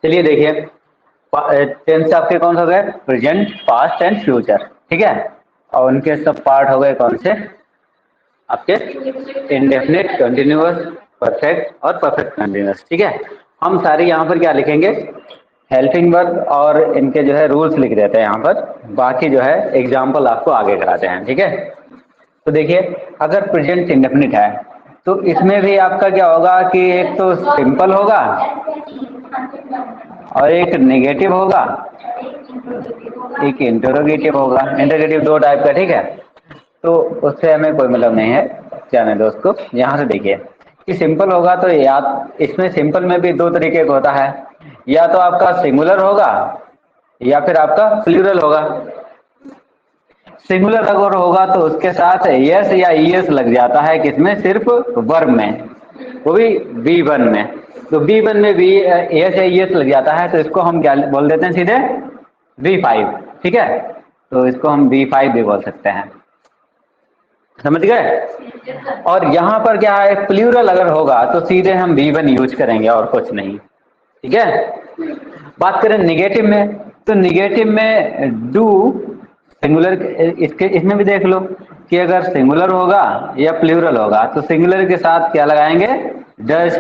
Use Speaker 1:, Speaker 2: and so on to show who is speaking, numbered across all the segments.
Speaker 1: चलिए देखिए, टेंस आपके कौन सा हो गए? प्रेजेंट, पास्ट एंड फ्यूचर, ठीक है। और उनके सब पार्ट हो गए कौन से? आपके इंडेफिनिट, कंटिन्यूअस, परफेक्ट और परफेक्ट कंटिन्यूअस, ठीक है। हम सारी यहाँ पर क्या लिखेंगे? हेल्पिंग वर्ब और इनके जो है रूल्स लिख देते हैं यहाँ पर, बाकी जो है एग्जाम्पल आपको आगे कराते हैं, ठीक है। तो देखिए, अगर प्रेजेंट इंडेफिनिट है तो इसमें भी आपका क्या होगा कि एक तो सिंपल होगा और एक नेगेटिव होगा, एक इंटरोगेटिव होगा। इंटरोगेटिव दो टाइप का, ठीक है। तो उससे हमें कोई मतलब नहीं है, जाने दो उसको। यहाँ से देखिए कि सिंपल होगा तो या इसमें सिंपल में भी दो तरीके का होता है, या तो आपका सिंगुलर होगा या फिर आपका प्लूरल होगा। सिंगुलर अगर होगा तो उसके साथ यस या ईएस लग जाता है, किसमें? सिर्फ वर्ब में, वो भी बी वन में। तो बी वन में भी यस या ईएस लग जाता है, तो इसको हम क्या बोल देते हैं? सीधे बी5, ठीक है। तो इसको हम बी5 भी बोल सकते हैं, समझ गए। और यहाँ पर क्या है, प्लूरल अगर होगा तो सीधे हम बी1 यूज करेंगे और कुछ नहीं, ठीक है। बात करें निगेटिव में, तो निगेटिव में डू सिंगुलर, इसके इसमें भी देख लो कि अगर सिंगुलर होगा या प्लूरल होगा तो सिंगुलर के साथ क्या लगाएंगे? डज,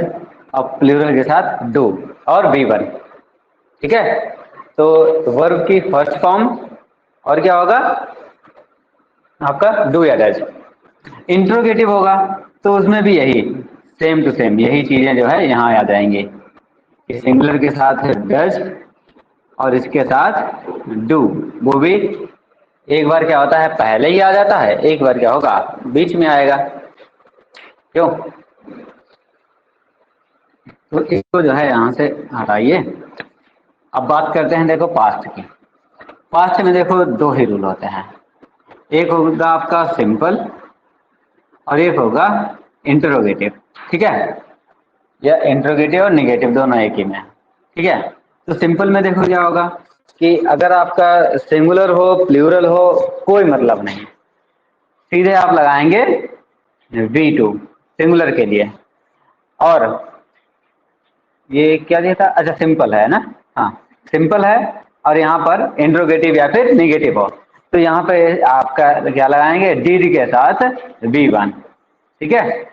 Speaker 1: और प्लूरल के साथ डू और बी1, ठीक है। तो वर्ब की फर्स्ट फॉर्म और क्या होगा आपका? डू या डज। इंट्रोगेटिव होगा तो उसमें भी यही सेम टू सेम यही चीजें जो है यहाँ आ जाएंगी, सिंगुलर के साथ डज और इसके साथ डू। वो भी एक बार क्या होता है पहले ही आ जाता है, एक बार क्या होगा बीच में आएगा, क्यों? तो इसको जो है यहाँ से हटाइए। अब बात करते हैं देखो पास्ट की। पास्ट में देखो दो ही रूल होते हैं, एक होगा आपका सिंपल और एक होगा इंटरोगेटिव, ठीक है। या इंटरोगेटिव और निगेटिव दोनों एक ही में, ठीक है। तो सिंपल में देखो क्या होगा कि अगर आपका सिंगुलर हो प्लूरल हो कोई मतलब नहीं, सीधे आप लगाएंगे V2 सिंगुलर के लिए। और ये क्या दिया था? अच्छा सिंपल है ना, हाँ सिंपल है। और यहाँ पर इंट्रोगेटिव या फिर निगेटिव हो तो यहाँ पे आपका क्या लगाएंगे? डिड के साथ V1, ठीक है।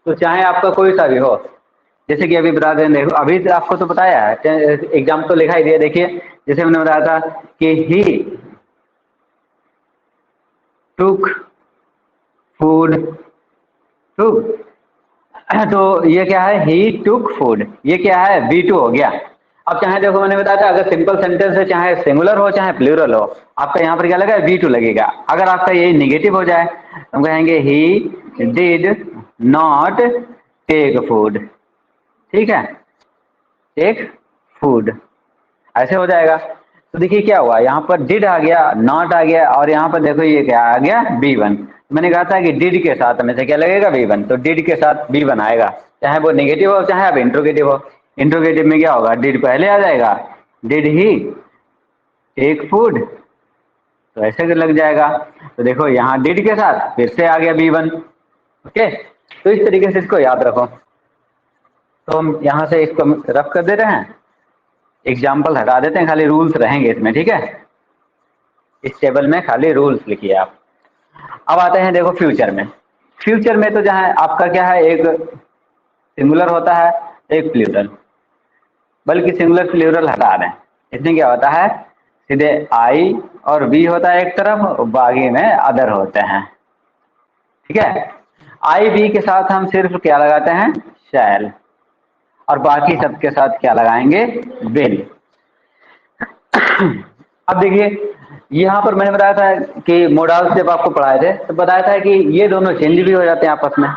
Speaker 1: तो चाहे आपका कोई सा भी हो, जैसे कि अभी बता दें, देखो अभी तो आपको तो बताया है, एग्जाम तो लिखा ही दिया। देखिए जैसे मैंने बताया था कि ही टुक फूड टू, तो ये क्या है? ही टुक फूड, ये क्या है? V2 हो गया। अब चाहे देखो मैंने बताया था अगर सिंपल सेंटेंस है, चाहे सिंगुलर हो चाहे प्लूरल हो, आपका यहाँ पर क्या लगा? V2 लगेगा। अगर आपका ये निगेटिव हो जाए तो हम कहेंगे ही डिड नॉट टेक फूड, ठीक है, टेक फूड, ऐसे हो जाएगा। तो देखिए क्या हुआ, यहाँ पर डिड आ गया, नॉट आ गया, और यहाँ पर देखो ये क्या आ गया? B1। मैंने कहा था कि डिड के साथ में से क्या लगेगा? B1, तो डिड के साथ B1 आएगा, चाहे वो नेगेटिव हो चाहे अब इंट्रोगेटिव हो। इंट्रोगेटिव में क्या होगा? डिड पहले आ जाएगा, डिड ही टेक फूड, तो ऐसे लग जाएगा। तो देखो यहाँ डिड के साथ फिर से आ गया B1, ओके। तो इस तरीके से इसको याद रखो। तो हम यहाँ से इसको रफ कर दे रहे हैं, एग्जाम्पल हटा देते हैं, खाली रूल्स रहेंगे इसमें, ठीक है। इस टेबल में खाली रूल्स लिखिए आप। अब आते हैं देखो फ्यूचर में। फ्यूचर में तो जहाँ आपका क्या है, एक सिंगुलर होता है एक प्लूरल, बल्कि सिंगुलर प्लूरल हटा दें। इसमें क्या होता है? सीधे आई और बी होता है एक तरफ और बाकी में अदर होते हैं, ठीक है। आई बी के साथ हम सिर्फ क्या लगाते हैं? शैल, और बाकी सबके साथ क्या लगाएंगे? विल। अब देखिए यहाँ पर मैंने बताया था कि मोडाल्स जब आपको पढ़ाए थे तो बताया था कि ये दोनों चेंज भी हो जाते हैं आपस में।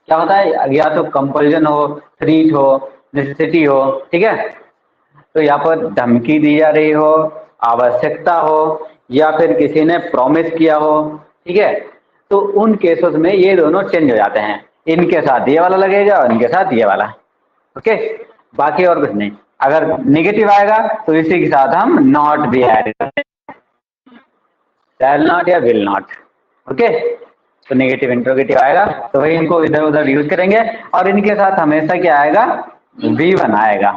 Speaker 1: क्या होता है? या तो कंपल्जन हो, थ्रीट हो, नेसेसिटी हो, ठीक है। तो यहाँ पर धमकी दी जा रही हो, आवश्यकता हो, या फिर किसी ने प्रॉमिस किया हो, ठीक है। तो उन केसेस में ये दोनों चेंज हो जाते हैं, इनके साथ ये वाला लगेगा और इनके साथ ये वाला, ओके। बाकी और कुछ नहीं। अगर नेगेटिव आएगा तो इसी के साथ हम नॉट भी ऐड करते हैं, शैल नॉट या विल नॉट, ओके। तो नेगेटिव इंट्रोगेटिव आएगा तो वही इनको इधर उधर यूज करेंगे, और इनके साथ हमेशा क्या आएगा? V1 आएगा,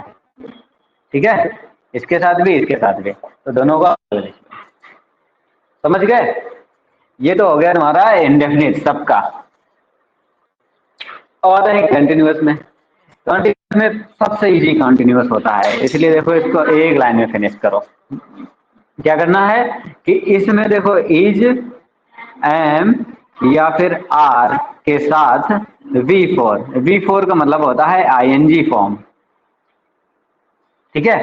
Speaker 1: ठीक है, इसके साथ भी इसके साथ भी, तो दोनों का समझ गए। ये तो हो गया तुम्हारा इंडेफिनिट सबका। और है कंटिन्यूअस में, कंटिन्यूअस में सबसे इजी कंटिन्यूअस होता है, इसलिए देखो इसको एक लाइन में फिनिश करो। क्या करना है कि इसमें देखो इज, एम या फिर आर के साथ V4, V4 का मतलब होता है आईएनजी फॉर्म, ठीक है,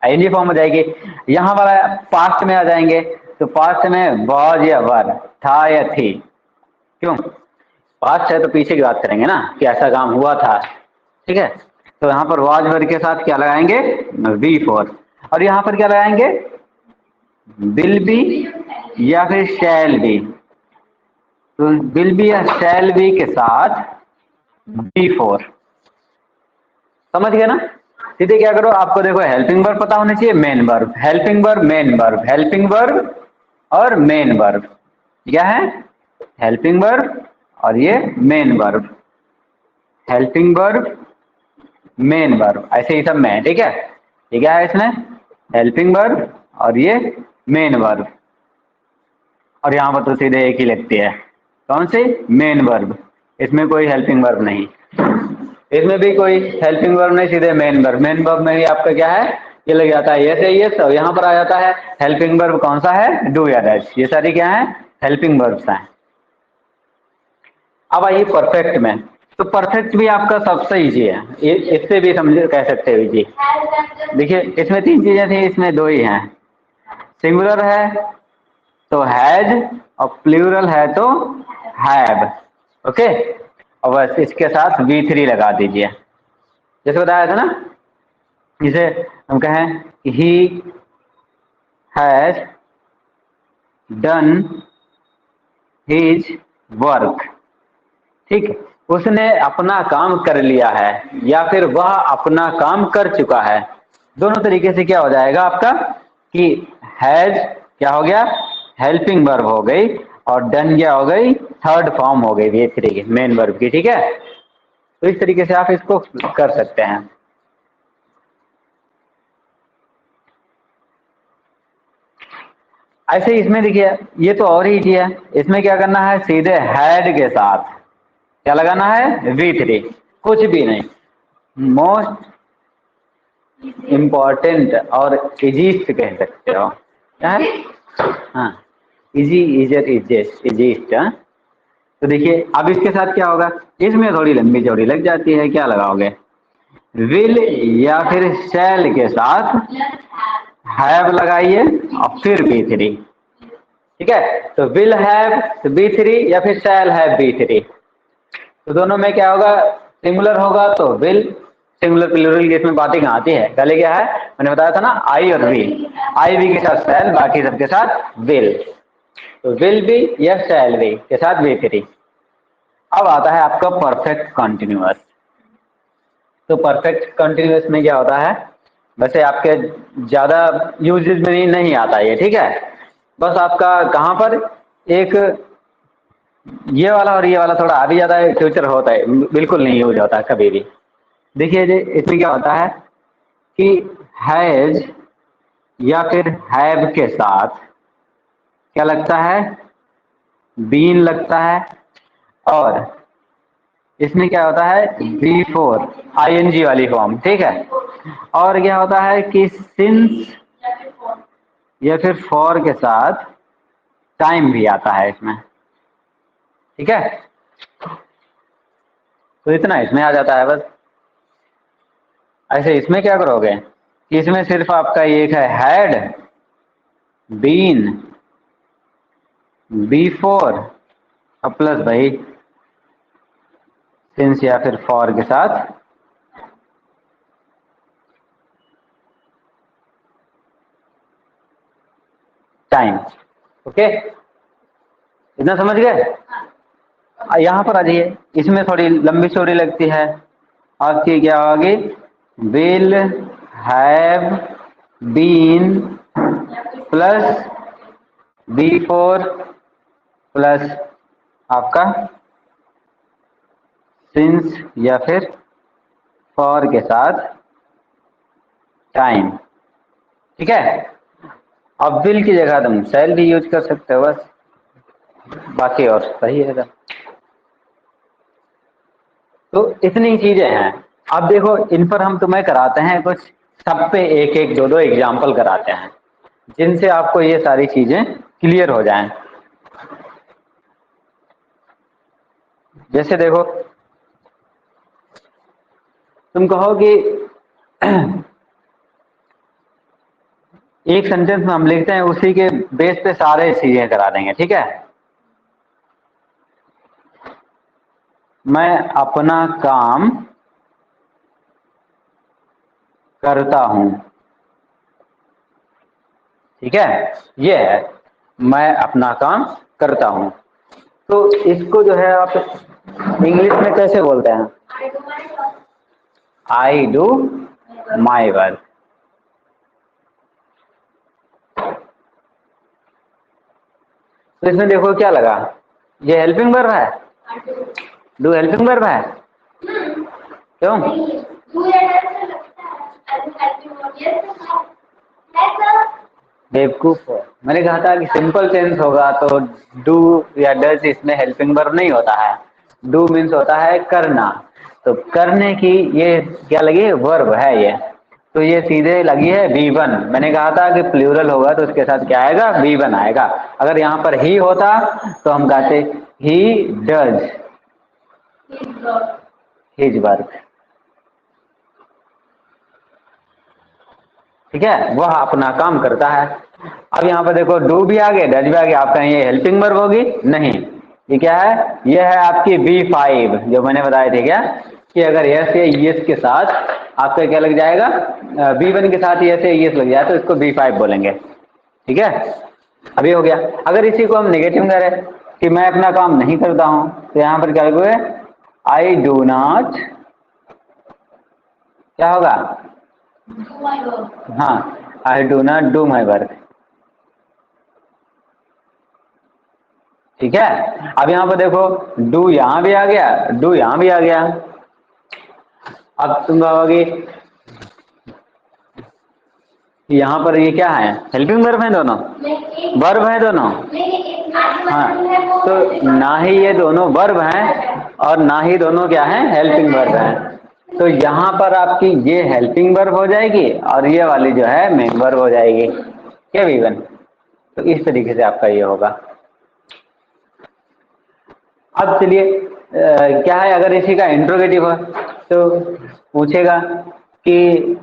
Speaker 1: आईएनजी फॉर्म हो जाएगी। यहाँ वाला पास्ट में आ जाएंगे, तो पास्ट में वॉज या वर, था या थी, क्यों, पास्ट है तो पीछे की बात करेंगे ना कि ऐसा काम हुआ था, ठीक है। तो यहाँ पर वॉज वर के साथ क्या लगाएंगे, V4, और यहाँ पर क्या लगाएंगे, विल बी या फिर शैल बी, तो विल बी या शैल बी के साथ V4, समझ गए ना। सीधे क्या करो, आपको देखो हेल्पिंग वर्ब पता होना चाहिए, main verb, helping verb, main verb, helping verb और मेन वर्ब, क्या है, हेल्पिंग वर्ब और ये main verb, helping verb main verb, ऐसे ही सब में है, ठीक है। ये क्या है इसमें, हेल्पिंग वर्ब और ये मेन वर्ब, और यहाँ पर तो सीधे एक ही लगती है, कौन सी, मेन वर्ब, इसमें कोई हेल्पिंग वर्ब नहीं, इसमें भी कोई हेल्पिंग वर्ब नहीं, सीधे मेन वर्ब, मेन वर्ब में ही आपका क्या है, ये लग जाता है, ये से ये सब यहाँ पर आ जाता है। हेल्पिंग वर्ब कौन सा है, डू या डैश, ये सारी क्या है, हेल्पिंग वर्ब्स हैं। अब आइए परफेक्ट में, तो परफेक्ट भी आपका सबसे इजी है, इससे भी समझ कह सकते हो इजी। देखिए इसमें तीन चीजें थी, इसमें दो ही हैं, सिंगुलर है तो हैज और प्लूरल है तो हैव, ओके। और बस इसके साथ V3 लगा दीजिए, जैसे बताया था ना, जिसे हम कहें he has done his work, ठीक है, उसने अपना काम कर लिया है या फिर वह अपना काम कर चुका है, दोनों तरीके से क्या हो जाएगा आपका कि हैज क्या हो गया, हेल्पिंग वर्ब हो गई, और डन क्या हो गई, थर्ड फॉर्म हो गई V3 की, मेन वर्ब की, ठीक है। तो इस तरीके से आप इसको कर सकते हैं। ऐसे इसमें देखिए ये तो और ही इजी है, इसमें क्या करना है, सीधे हैड के साथ क्या लगाना है, V3, कुछ भी नहीं, मोस्ट इम्पोर्टेंट और इजीस्ट कह सकते हो, क्या है, हाँ, इजी, इजर, इजेस्ट, इजीस्ट, हाँ। तो देखिए अब इसके साथ क्या होगा, इसमें थोड़ी लंबी चौड़ी लग जाती है, क्या लगाओगे, विल या फिर शैल के साथ हैव लगाइए और फिर B3, ठीक है। तो विल हैव तो B3 या फिर शैल हैव B3, तो दोनों में क्या होगा, सिंगुलर होगा तो विल, सिंगुलर प्लूरल की इसमें बातें कहाँ आती है, पहले क्या है, मैंने बताया था ना, आई और वी, आई वी के साथ शैल, बाकी सबके साथ विल, तो विल बी या शैल बी के साथ V3। अब आता है आपका परफेक्ट कंटिन्यूअस, तो परफेक्ट कंटिन्यूअस में क्या होता है, वैसे आपके ज्यादा यूजेज में नहीं आता ये, ठीक है, बस आपका कहाँ पर एक ये वाला और ये वाला थोड़ा आ भी जाता है, फ्यूचर होता है, बिल्कुल नहीं यूज होता कभी भी। देखिए इसमें क्या होता है कि हैज या फिर हैव के साथ क्या लगता है, बीन लगता है, और इसमें क्या होता है, V4 ING वाली फॉर्म, ठीक है, और क्या होता है कि सिंस या फिर फॉर के साथ टाइम भी आता है इसमें, ठीक है। तो इतना इसमें आ जाता है बस। ऐसे इसमें क्या करोगे कि इसमें सिर्फ आपका एक है हैड, बीन, B4 और प्लस भाई सिंस या फिर फॉर के साथ टाइम, ओके, इतना समझ गए। यहाँ पर आ जाइए, इसमें थोड़ी लंबी स्टोरी लगती है आपकी, क्या होगी, will have been plus B4 plus आपका सिंस या फिर फॉर के साथ टाइम, ठीक है। अब विल की जगह तुम शैल भी यूज कर सकते हो, बस बाकी और सही है। तो इतनी चीजें हैं। अब देखो इन पर हम तुम्हें कराते हैं कुछ, सब पे एक एक दो दो एग्जाम्पल कराते हैं जिनसे आपको ये सारी चीजें क्लियर हो जाएं। जैसे देखो तुम कहो कि एक सेंटेंस में हम लिखते हैं, उसी के बेस पे सारे चीजें करा देंगे, ठीक है। मैं अपना काम करता हूं, ठीक है, ये है मैं अपना काम करता हूं। तो इसको जो है आप इंग्लिश में कैसे बोलते हैं? I do my work. तो इसमें देखो क्या लगा, ये हेल्पिंग वर्ब है, डू हेल्पिंग वर्ब है, क्यों? बेवकूफ हो, मैंने कहा था कि सिंपल टेंस होगा तो डू या डज इसमें हेल्पिंग वर्ब नहीं होता है। डू मीन्स होता है करना, तो करने की ये क्या लगी, वर्ब है ये। तो ये सीधे लगी है V1। मैंने कहा था कि प्लूरल होगा तो उसके साथ क्या आएगा, V1 आएगा। अगर यहाँ पर ही होता तो हम कहते ही डज हिज वर्क, ठीक है, वह अपना काम करता है। अब यहाँ पर देखो डू भी आ गए, डज भी आ गया, आप कहें ये हेल्पिंग वर्ब होगी, नहीं, ये क्या है, ये है आपकी V5 जो मैंने बताया थे क्या, कि अगर यस या यस के साथ आपका क्या लग जाएगा, V1 के साथ यस या यस लग जाए तो इसको V5 बोलेंगे, ठीक है। अभी हो गया। अगर इसी को हम नेगेटिव करें कि मैं अपना काम नहीं करता हूं, तो यहाँ पर क्या लगोगे, आई डू नॉट, क्या होगा, हाँ, I do not do my work, ठीक है। अब यहाँ पर देखो डू यहाँ भी आ गया, डू यहाँ भी आ गया। अब तुम कहोगे यहाँ पर ये क्या है, हेल्पिंग वर्ब है दोनों, वर्ब है दोनों, हाँ, तो ना ही ये दोनों वर्ब हैं और ना ही दोनों क्या हैं, हेल्पिंग वर्ब हैं। तो यहाँ पर आपकी ये हेल्पिंग वर्ब हो जाएगी और ये वाली जो है मेन वर्ब हो जाएगी, क्या V1। तो इस तरीके से आपका ये होगा। अब चलिए क्या है, अगर इसी का इंट्रोगेटिव हो तो पूछेगा कि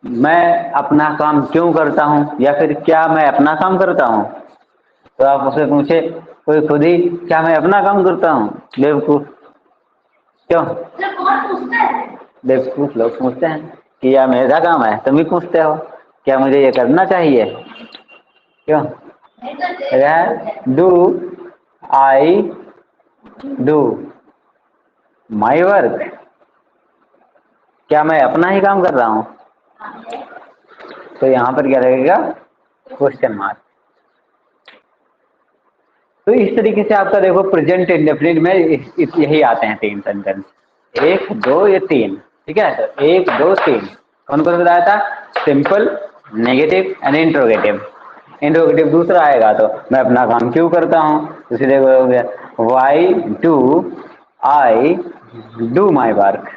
Speaker 1: मैं अपना काम क्यों करता हूं, या फिर क्या मैं अपना काम करता हूं। तो आप उससे पूछे कोई खुद ही, क्या मैं अपना काम करता हूं, बेवकूफ, क्यों? बेवकूफ लोग पूछते हैं कि यह मेरा काम है, तुम भी पूछते हो क्या मुझे ये करना चाहिए, क्यों? Do I do my work, क्या मैं अपना ही काम कर रहा हूं, तो यहाँ पर क्या लगेगा, क्वेश्चन मार्क। तो इस तरीके से आपका देखो प्रेजेंट इंडेफिनिट में यही आते हैं तीन सेंटेंस, एक दो ये तीन, ठीक है। तो एक दो तीन कौन कौन बताया था, simple, negative and interrogative. Interrogative दूसरा आएगा तो मैं अपना काम क्यों करता हूँ, तो सीधे हो गया why do I do my work,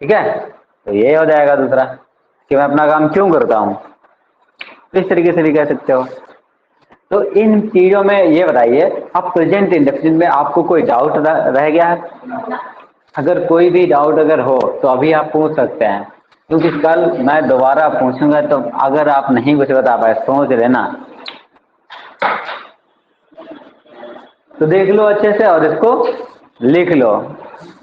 Speaker 1: ठीक है। तो ये हो जाएगा दूसरा कि मैं अपना काम क्यों करता हूँ। इस तरीके से भी कह सकते हो। तो इन चीजों में ये बताइए, अब प्रेजेंट इंडेफिनिट में आपको कोई डाउट रह गया है? अगर कोई भी डाउट अगर हो तो अभी आप पूछ सकते हैं, क्योंकि कल मैं दोबारा पूछूंगा, तो अगर आप नहीं कुछ बता पाए सोच लेना, तो देख लो अच्छे से और इसको लिख लो।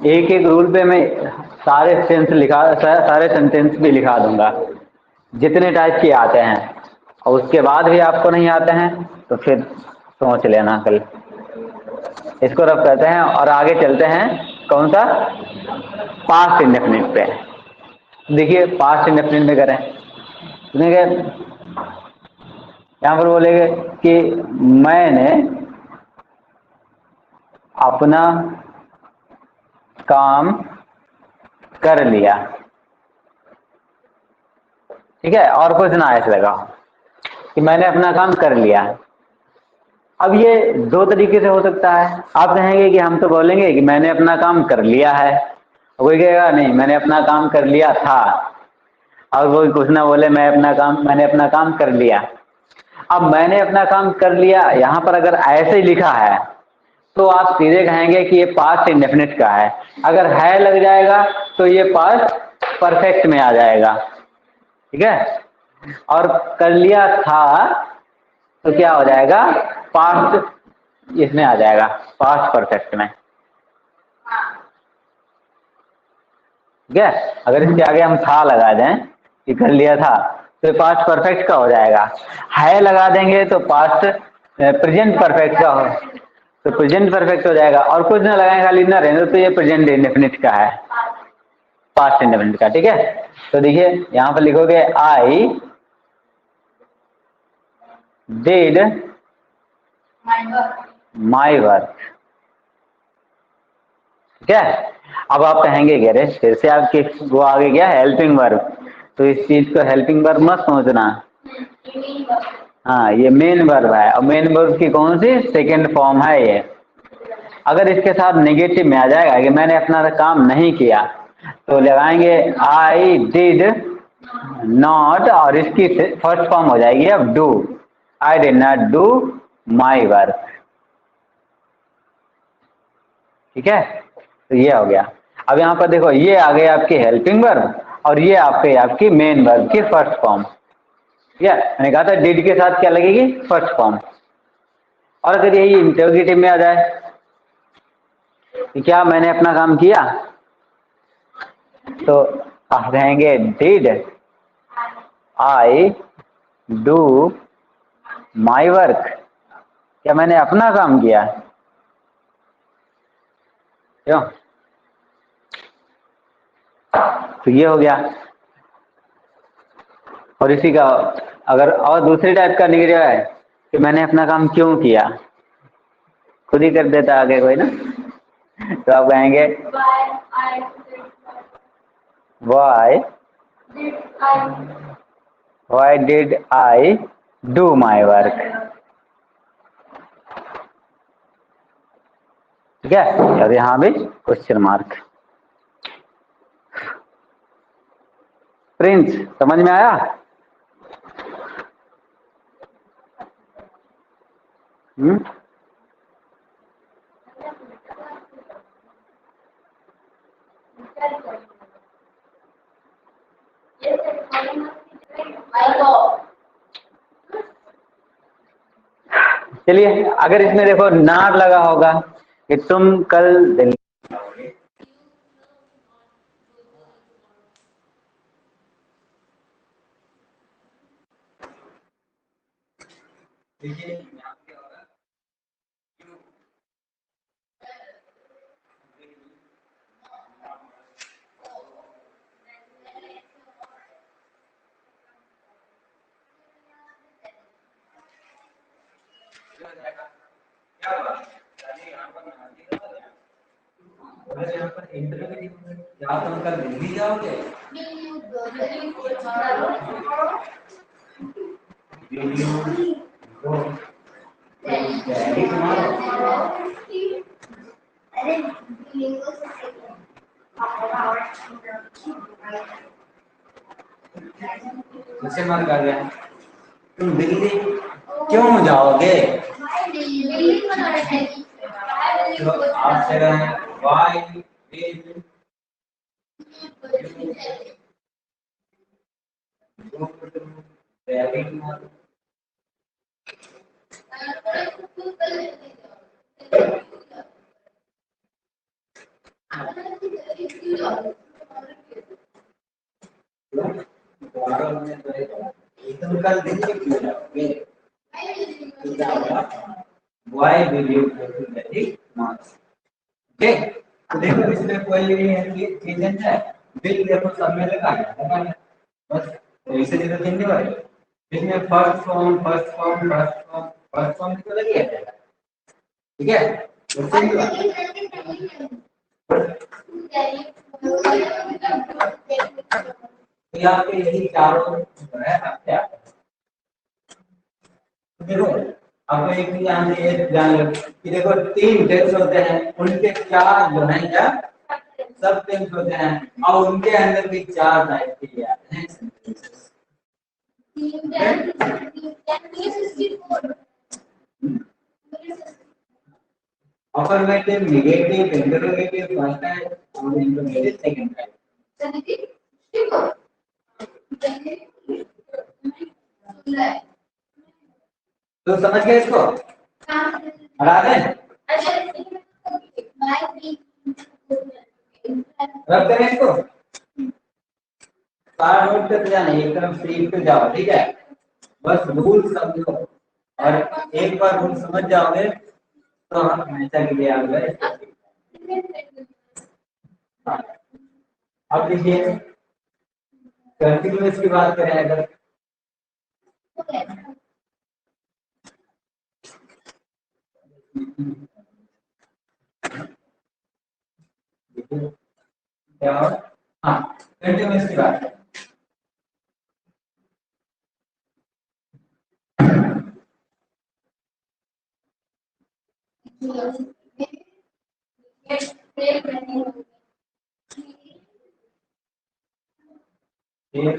Speaker 1: एक एक रूल पे मैं सारे सेंटेंस भी लिखा दूंगा जितने टाइप के आते हैं, और उसके बाद भी आपको नहीं आते हैं तो फिर सोच लेना कल। इसको रब करते हैं और आगे चलते हैं कौन सा, पास्ट इंडेफिनिट पे। देखिए पास्ट इंडेफिनिट में करें, सुनेंगे यहाँ पर बोलेंगे कि मैंने अपना काम कर लिया, ठीक है, और कुछ ना ऐसे लगा कि मैंने अपना काम कर लिया। अब ये दो तरीके से हो सकता है। आप कहेंगे कि हम तो बोलेंगे कि मैंने अपना काम कर लिया है, कोई कहेगा नहीं मैंने अपना काम कर लिया था, और कोई कुछ ना बोले मैंने अपना काम कर लिया। अब मैंने अपना काम कर लिया यहाँ पर अगर ऐसे ही लिखा है तो आप सीधे कहेंगे कि ये पास्ट इंडेफिनिट का है। अगर है लग जाएगा तो ये पास्ट परफेक्ट में आ जाएगा, ठीक है। और कर लिया था तो क्या हो जाएगा, पास्ट इसमें आ जाएगा, पास्ट परफेक्ट में, ठीक है। अगर इसके आगे हम था लगा दें कि कर लिया था तो पास्ट परफेक्ट का हो जाएगा। है लगा देंगे तो पास्ट प्रेजेंट परफेक्ट का हो, तो प्रेजेंट परफेक्ट हो जाएगा। और कुछ ना लगाए खाली ना रहने तो ये प्रेजेंट इंडेफिनिट का है, पास्ट इंडेफिनिट का, ठीक है। तो देखिए यहाँ पर लिखोगे आई डिड माई वर्क, ठीक है। अब आप कहेंगे कि अरे फिर से आपके वो आगे गया हेल्पिंग वर्ब, तो इस चीज को हेल्पिंग वर्ब मत सोचना, हाँ ये मेन वर्ब है, और मेन वर्ब की कौन सी सेकेंड फॉर्म है ये। अगर इसके साथ नेगेटिव में आ जाएगा कि मैंने अपना काम नहीं किया तो लगाएंगे आई डिड नॉट, और इसकी फर्स्ट फॉर्म हो जाएगी अब do, I did not do my work, ठीक है। तो ये हो गया। अब यहाँ पर देखो ये आ गई आपकी हेल्पिंग वर्ब और ये आपकी मेन वर्ब की फर्स्ट फॉर्म, ठीक है। मैंने कहा था डिड के साथ क्या लगेगी, फर्स्ट फॉर्म। और अगर यही इंटरोगेटिव में आ जाए कि क्या मैंने अपना काम किया, तो आप कहेंगे did I do my work, क्या मैंने अपना काम किया, क्यों। तो ये हो गया। और इसी का अगर और दूसरी टाइप का निगेटिव है कि मैंने अपना काम क्यों किया, खुद ही कर देता आगे कोई ना, तो आप कहेंगे why did I do my work, ठीक है। और यहाँ भी क्वेश्चन मार्क। प्रिंस समझ में आया। चलिए अगर इसमें देखो नॉट लगा होगा कि तुम कल दिल्ली, तुम कल दिल्ली जाओगे, क्वेश्चन मार्क आ गया, तुम दिल्ली क्यों जाओगे, तो आपसे वाई डिड तुम कल दिल्ली क्यों जाओगे, why did you go to Delhi not, okay. तो देखो इसमें कोई भी चीजें है बिल देखो सब में लगा है बस, तो इसे जैसे तीन नहीं बने इसमें फर्स्ट फॉर्म तो लगी है, ठीक है। तो तो आपके यही चारों जो है आपके देखो आपको एक चीज जान लो कि देखो 3 टेंस होते हैं, उनके 4 जो है क्या सब टेंस होते हैं और उनके अंदर भी 4 टाइप के आते हैं sentences. Affirmative, negative, interrogative first type और इंटरोगेटिव सेकंड टाइप। तो समझ गए इसको? हटा दें? रख दें इसको? सारा नोट करते जाना, एकदम स्क्रीन पे जाओ, ठीक है? बस रूल समझो और एक बार रूल समझ जाओगे तो हम हमेशा के लिए आ गए। अब देखिए कंटिन्यूअस की बात करें अगर क्या हो? हाँ कंटिन्यूअस की बात करें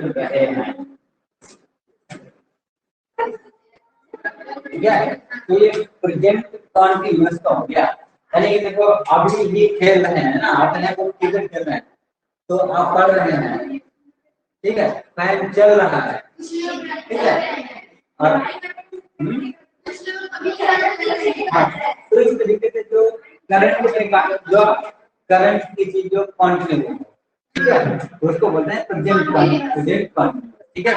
Speaker 1: रहे हैं, ठीक है? तो ये प्रेजेंट कॉन्टिन्यूअस का हो गया, यानी कि देखो अभी ये खेल रहे हैं ना, अपने को क्रिकेट खेल रहे हैं तो आप पढ़ रहे हैं, ठीक है? फैन चल रहा है, ठीक है? और हाँ, तो इस तरीके से जो करंट की चीज जो कंटिन्यू, ठीक है, उसको बोलते हैं प्रेजेंट कंटिन्यूअस, ठीक है?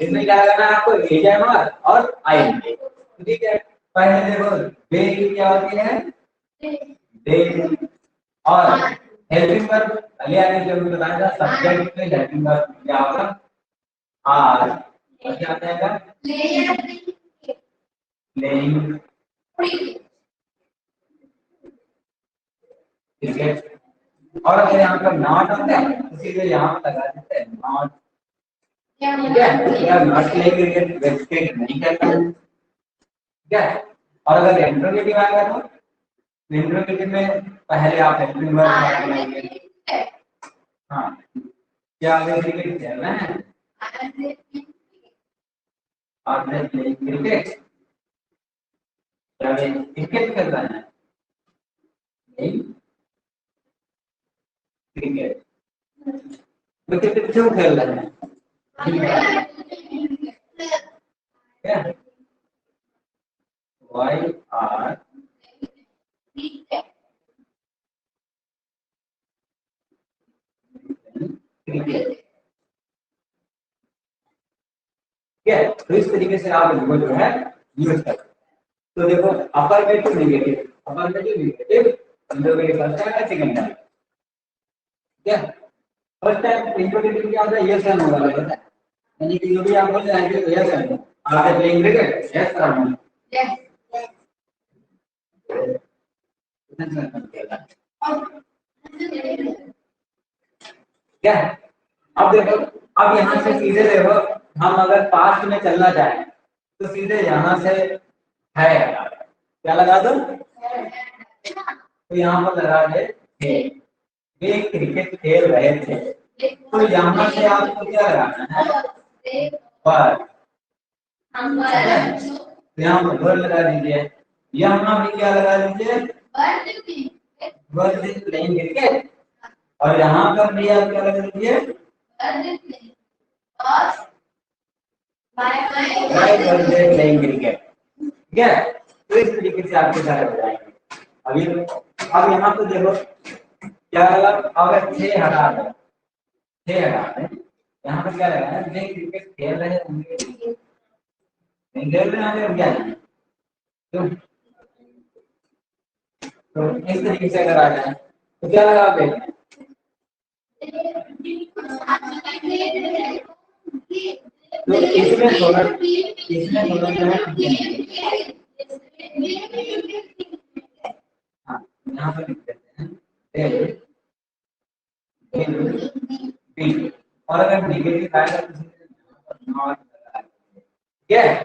Speaker 1: इसमें क्या लगाना है आपको? एजर और आईएनजी, ठीक है? पहले देखो बे की क्या होती है? दे, और हेल्पिंग वर्ब पहले आने जब बताया था सब्जेक्ट में हेल्पिंग वर्ब क्या होगा? आर, और क्या आता है? Playing cricket. और अगर यहाँ पर नॉट होता है तो सीधे यहाँ पर लगा देते हैं नॉट, ठीक है? या नॉट प्लेइंग क्रिकेट, क्रिकेट नहीं खेलता, ठीक है? और अगर इंट्रोगेटिव आएगा तो इंट्रोगेटिव में पहले आप हेल्पिंग वर्ब लगाएंगे। हाँ, क्या आगे क्रिकेट खेल रहे हैं? आपने प्लेइंग क्रिकेट, क्या वे क्रिकेट खेल रहे हैं? नहीं, क्रिकेट। तो क्रिकेट क्यों खेल रहे हैं? क्या? Why are क्रिकेट, ठीक है? तो इस तरीके से आप इनको जो है यूज कर सकते हैं। तो देखो affirmative negative, affirmative negative interrogative first time है, सेकंड टाइम, ठीक है? फर्स्ट टाइम इंट्रोगेटिव क्या होता है? यस और नो वाला होता है, यानी कि जो भी आप बोल रहे हैं कि यस और no, are they playing cricket, yes और नो, यस क्या? अब देखो, अब यहाँ से सीधे देखो, हम अगर पास्ट में चलना चाहें तो सीधे यहाँ से है क्या लगा दो, तो यहाँ पर लगा दे थे, वे क्रिकेट खेल रहे थे, तो यहाँ से आपको क्या लगाना है? पर, तो यहाँ पर वर लगा दीजिए, यहाँ भी क्या लगा दीजिए? वर प्लेइंग क्रिकेट, और यहाँ पर भी आप क्या लगा दीजिए? प्लेइंग क्रिकेट, ठीक है? तो इस तरीके से आपके सारे हो जाएंगे। अभी अब यहाँ पे देखो क्या लगा, अगर 6 हटा दो, 6 हटा दें, यहाँ पे क्या लगा है? वे क्रिकेट खेल रहे होंगे, नहीं खेल रहे होंगे क्या? तो इस तरीके से अगर आ जाए तो क्या लगा आप देखें? तो इसमें थोड़ा जो है हाँ यहाँ पर लिख देते हैं बी। और अगर नेगेटिव आएगा तो नॉट लगाएंगे, ठीक है।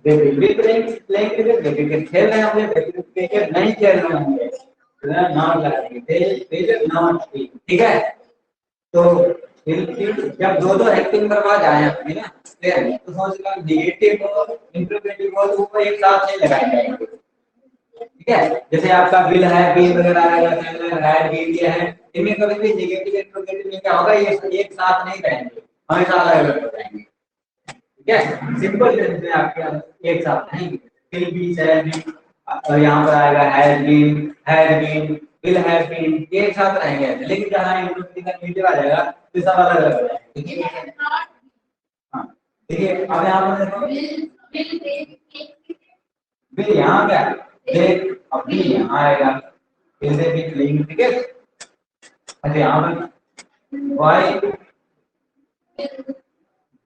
Speaker 1: They will be playing cricket, they cricket खेल रहे होंगे, दे क्रिकेट नहीं खेल रहे होंगे, तो नॉट लगाएंगे, दे विल नॉट बी, ठीक है। तो जब दो दो एक्टिंग बर्बाद आए अपने ना, तो समझ लो नेगेटिव और इंटरप्रेटिव और वो एक साथ नहीं लगाए जाएंगे, ठीक है। जैसे आपका बिल है, बिल वगैरह आएगा, सेलर है, बिल ये है, इनमें कभी भी नेगेटिव इंटरप्रेटिव में क्या होगा, ये एक साथ नहीं रहेंगे, हमेशा अलग अलग हो जाएंगे, ठीक है। सिंपल टेंस में आपके एक साथ नहीं, बिल बी है बी, और यहाँ पर आएगा has been will have been, ये एक साथ रहेंगे। लेकिन जहाँ इंटरप्रेटिव का नेगेटिव आ जाएगा तो सब अलग अलग हो जाएंगे, ठीक है। हाँ देखिए अब यहाँ पर देखो बिल यहाँ क्या देख, अब भी यहाँ आएगा, बिल से भी प्लेइंग, ठीक है। अच्छा यहाँ पर why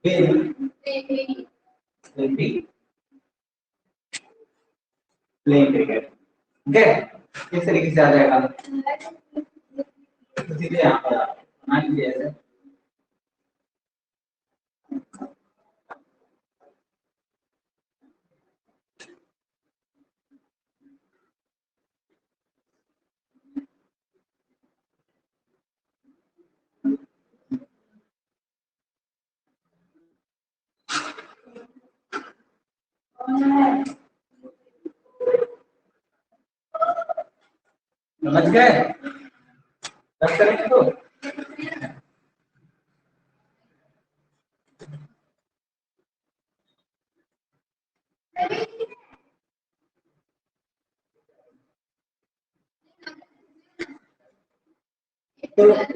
Speaker 1: will be playing cricket, ठीक है। किस तरीके से आ जाएगा, तो सीधे यहाँ पर मान लीजिए ऐसे, समझ गए, तब करेंगे तो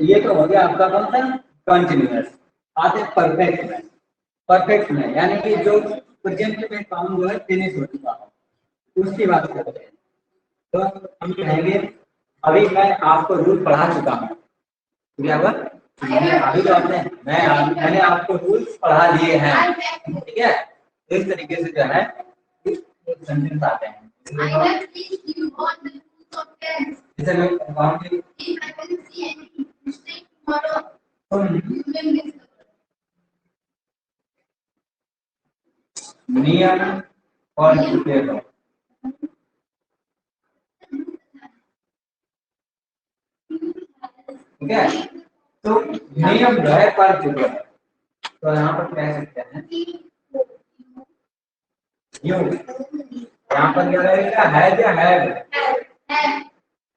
Speaker 1: ये तो हो गया आपका कौन सा कंटिन्यूअस। आते परफेक्ट में, परफेक्ट में यानी कि जो प्रेजेंट में काम जो है फिनिश हो चुका है उसकी बात करते हैं। तो हम कहेंगे अभी मैं आपको रूल पढ़ा चुका हूँ, क्या हुआ, मैंने अभी जो आपने मैंने आपको रूल्स पढ़ा दिए हैं, ठीक है। तो इस तरीके से जो है सेंटेंस आते हैं, जैसे मैं कहूँगी नियम और चुके हो, ठीक है। तो नियम जो है पढ़ चुके हैं, तो यहाँ पर कह सकते हैं यू, यहाँ पर क्या रहेगा, है या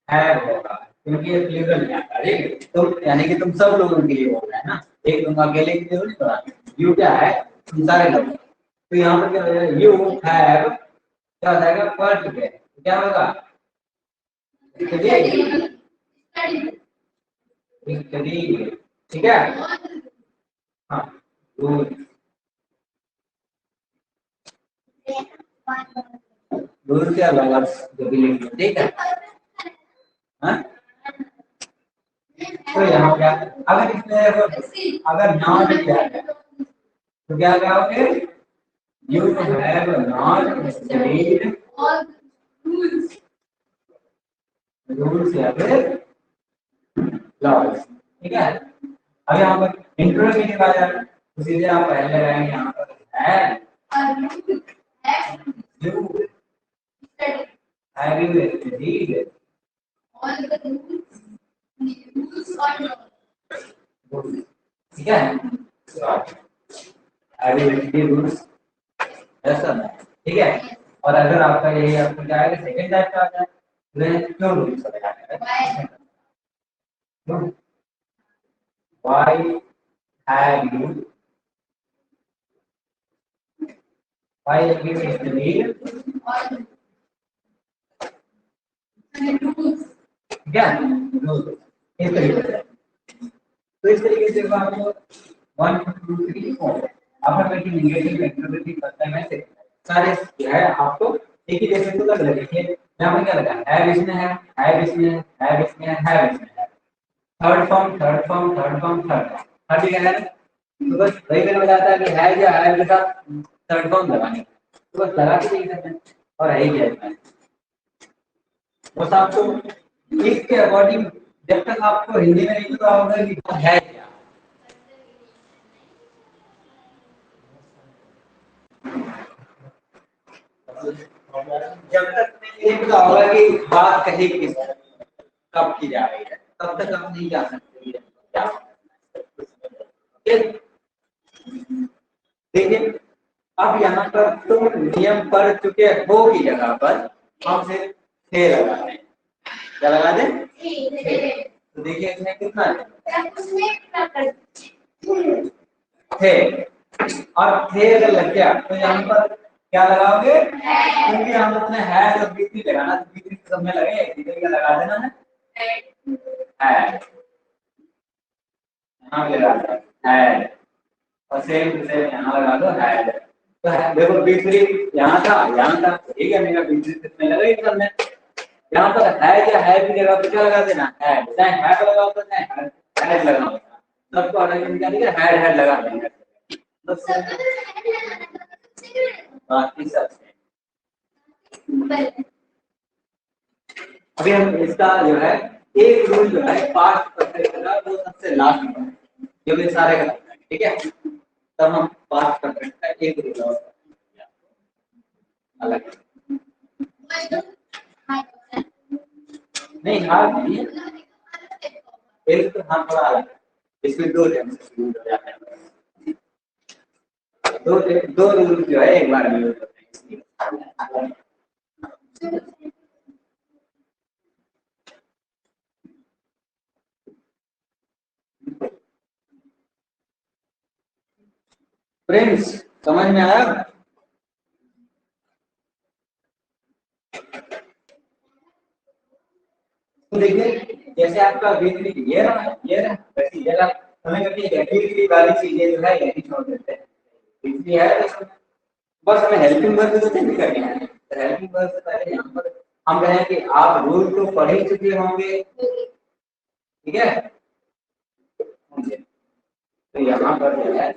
Speaker 1: है होगा, क्योंकि ये प्लूरल में आता है, ठीक। तो यानी कि तुम सब लोगों के लिए होगा है ना, एक तुम अकेले के लिए नहीं पढ़ा, यू क्या है तुम सारे लोग। तो यहाँ पर क्या हो जाएगा, यू हैव क्या हो जाएगा, पढ़ चुके हैं, तो क्या होगा, ठीक है। हाँ दूर से अलग जो भी लिंक, ठीक है। हाँ तो यहाँ क्या, अगर इसमें अगर नॉट किया है तो क्या कहोगे, you have not studied rules या फिर लॉज, ठीक है। अब यहाँ पर इंट्रोगेटिव आ जाए तो सीधे आप पहले रहेंगे यहाँ पर have you studied all the rules और ठीक है, हैव यू स्टडीड रूल्स ऐसा, ठीक है। और अगर आपका यही आपको क्या है सेकंड टाइप का आ जाए तो क्यों रूल्स लगाना है, why have you why have you studied, क्या इस तरीके से। तो इस तरीके से आपको 1 2 3 4 आपका कोई नेगेटिव एक्टिविटी करता है वैसे सारे जो है आपको एक ही जैसे तो लग रहे हैं। यहाँ पर क्या लगा है, इसमें है इसमें है इसमें है इसमें है, third form third form third form third क्या है, तो बस वही मैंने बताया था कि है या है के साथ थर्ड फॉर्म लगाने, तो बस लगा के देख सकते हैं और है क्या है, बस आपको इसके अकॉर्डिंग जब तक आपको हिंदी में नहीं पता होगा कि है क्या, जब तक नहीं पता होगा कि बात कही किस कब की जा रही है, तब तक आप नहीं जा सकते क्या। देखिए अब यहाँ पर तुम नियम पढ़ चुके हो की जगह पर हम सिर्फ थे लगा दें। क्या लगा दें? तो देखिए इसमें कितना थे, और थे अगर लग गया तो यहाँ पर क्या लगाओगे? क्योंकि हम अपने है तो बीच लगाना, तो बीच सब में लगे, इधर क्या लगा देना है, यहाँ पे लगा है, और सेम यहाँ लगा दो है। तो है देखो बीसरी यहाँ था ठीक है, मेरा बीसरी कितने लगे सब में। यहाँ पर है क्या, है की जगह पे क्या लगा देना है, चाहे है को लगाओ तो चाहे है लगाओ, सबको अलग निकाल के है लगा देंगे। बाकी सब अभी हम इसका जो है एक रूल जो है पास्ट परफेक्ट का वो सबसे लास्ट में है, जो भी सारे का लगता है, ठीक है। तब हम पास्ट परफेक्ट का एक रूल और अलग नहीं, हार नहीं है, एक तो हाँ थोड़ा अलग है, इसमें दो जन से शुरू हो जाता है, दो रूल जो है एक बार में यूज होते हैं। फ्रेंड्स समझ में आया? तो देखिए जैसे आपका वीकली ये रहा वैसे जगह हमें कभी वीकली वाली चीजें जो है यही छोड़ देते हैं, वीकली है तो बस हमें हेल्पिंग वर्ब तो नहीं करनी है। तो हेल्पिंग वर्ब से पहले यहाँ पर हम कहें कि आप रूल तो पढ़ ही चुके होंगे, ठीक है। तो यहाँ पर जो है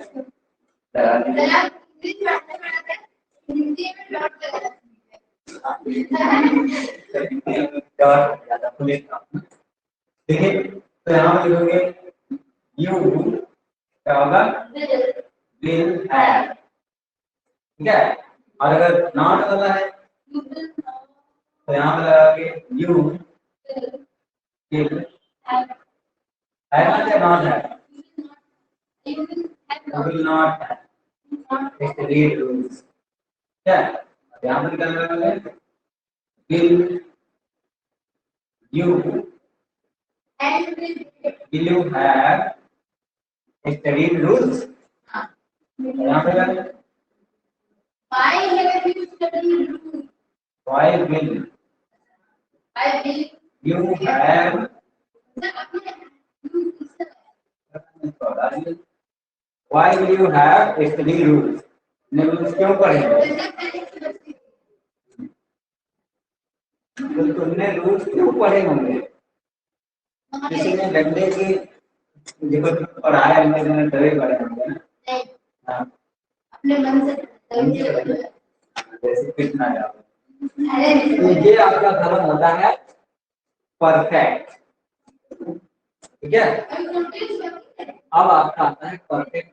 Speaker 1: देखिए तो यहाँ पर लिखोगे यू क्या होगा, विल हैव, ठीक है। और अगर नॉट वाला है तो यहाँ पर लगाओगे यू विल है नॉट है, विल नॉट है, रीड रूल्स, क्या यहाँ पर क्या लगाओगे, will you will you have studied rules? यहाँ पे क्या? Why have you studied rules? Why will you have? Why will you have studied rules? ने रूल्स क्यों पढ़े? तो तुमने रूल्स क्यों पढ़े होंगे? किसी ने डंडे की देखो पढ़ाया हमने डरे पढ़े होंगे ना, हाँ अपने मन से जैसे कितना जाओ, तो ये आपका धर्म होता है परफेक्ट, ठीक है। अब आपका आता है परफेक्ट।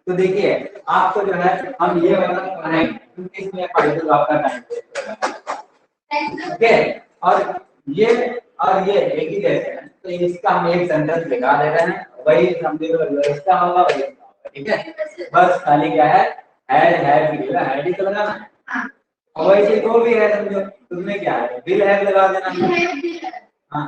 Speaker 1: तो देखिए आपको जो है हम ये वाला पढ़ाएंगे क्योंकि इसमें फाइनल आपका टाइम वेस्ट, ओके। और ये एक ही जैसे हैं, तो इसका हम एक सेंटेंस दिखा दे रहे हैं, वही समझ लो इसका होगा वही इसका होगा, ठीक है। बस खाली क्या है हैड की जगह हैड ही तो लगाना है, और वैसे जो भी है समझो उसमें क्या है विल हैव लगा देना है, हाँ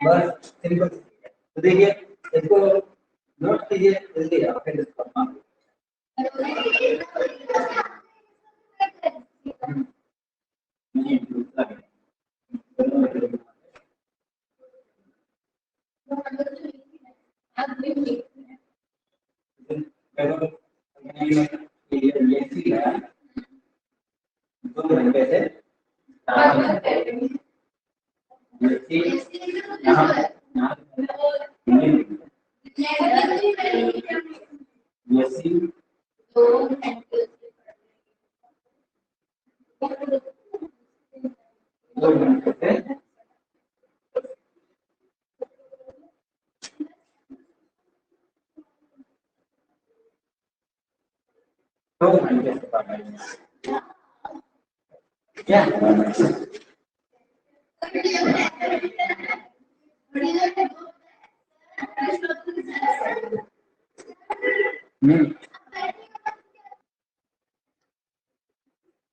Speaker 1: बस सिंपल। तो देखिए इसको नोट कीजिए जल्दी आप फिर इसको दो घंटे से यहाँ यसी दो घंटे से 2 घंटे से पढ़ रही है क्या?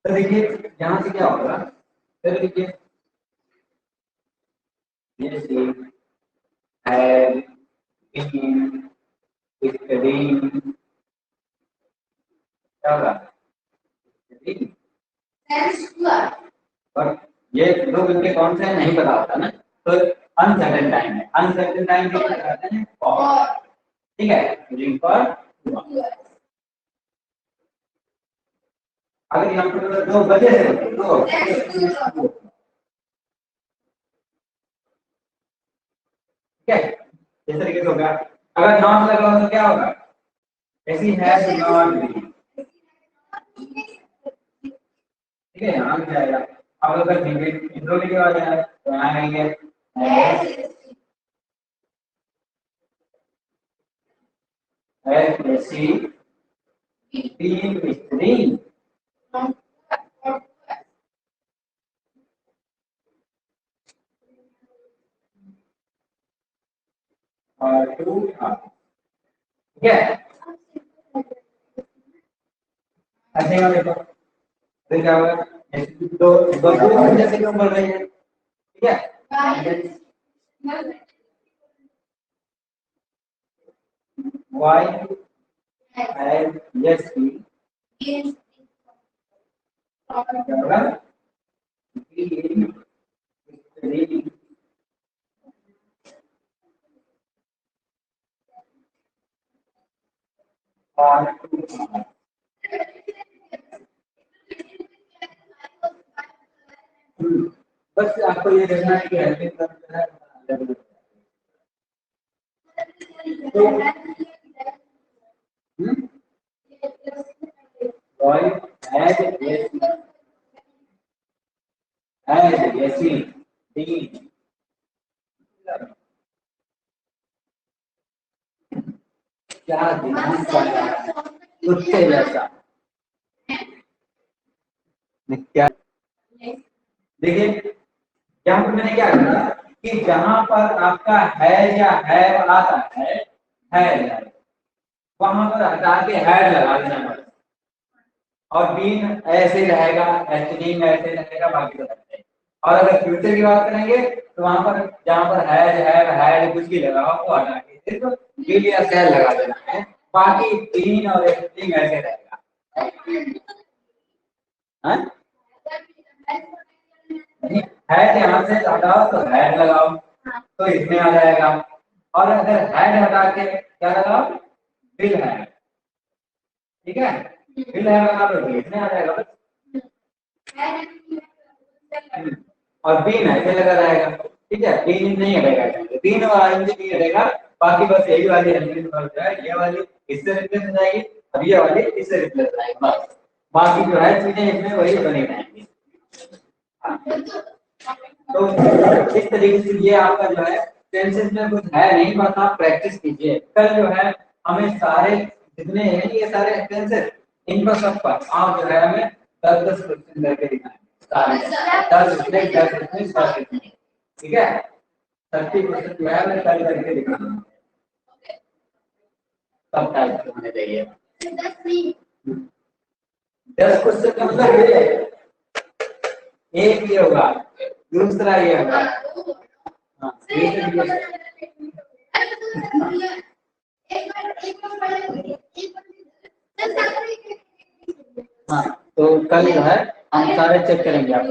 Speaker 1: तो देखिए यहाँ से क्या होगा, तो देखिए ये सी है क्या होगा और ये 2 घंटे कौन से नहीं पता होता ना, तो अनसर्टेन टाइम है, अनसर्टेन टाइम को कहते हैं फॉर, ठीक है, यूजिंग फॉर। अगर यहाँ पर 2 बजे से 2 ठीक है, इस तरीके से होगा। अगर नॉट लगा हो तो क्या होगा, ऐसी है नॉट भी, ठीक है, यहाँ भी जाएगा। अब अगर इंट्रोगेटिव आ जाए तो यहाँ आएंगे ऐसी 3 स्त्री और 2 था, ठीक है। ऐसे ही देखो फिर क्या होगा, दो दो घंटे से क्यों बढ़ रही है, ठीक है, वाई एंड यस की होगा 3 और 2 बस आपको ये देखना है कि हेल्पिंग वर्ब है तो boy had Yasin been क्या दिमाग चला कुत्ते जैसा क्या। देखिए यहाँ पर मैंने क्या कहा कि जहां पर आपका है या है आता है वहां पर हटा के हैड लगा देना पड़ेगा और बीन ऐसे रहेगा, एस्टिंग ऐसे रहेगा, बाकी तो रहते हैं। और अगर फ्यूचर की बात करेंगे तो वहां पर जहां पर हैड कुछ भी लगा हो वो हटा के सिर्फ विल या शैल लगा देना है, बाकी बीन और एस्टिंग ऐसे रहेगा। हाँ? नहीं हैड यहाँ से हटाओ तो हैड लगाओ तो इसमें आ जाएगा, और अगर हैड हटा के क्या लगाओ विल है, ठीक है, विल है लगा दो तो इसमें आ जाएगा बस। और बीन ऐसे लगा रहेगा, ठीक है, बीन नहीं हटेगा, बीन और आईएनजी नहीं हटेगा, बाकी बस यही वाली हेल्पिंग वर्ब है, ये वाली इससे रिप्लेस हो जाएगी और ये वाली इससे रिप्लेस हो जाएगी, बस बाकी जो है चीजें इसमें वही बनी रहेंगी। तो इस तरीके से ये आपका जो है टेंसेस में कुछ है नहीं, बस आप प्रैक्टिस कीजिए। कल जो है हमें सारे जितने हैं ये सारे टेंसेस इन पर सब पर आप जो है हमें 10-10 क्वेश्चन करके दिखाएंगे, 10 ठीक है, 30 क्वेश्चन जो है हमें कल करके दिखाना सब टाइप होने चाहिए। 10 क्वेश्चन का मतलब ये एक ये होगा, दूसरा ये होगा, हाँ हाँ, तो कल जो है हम सारे चेक करेंगे आप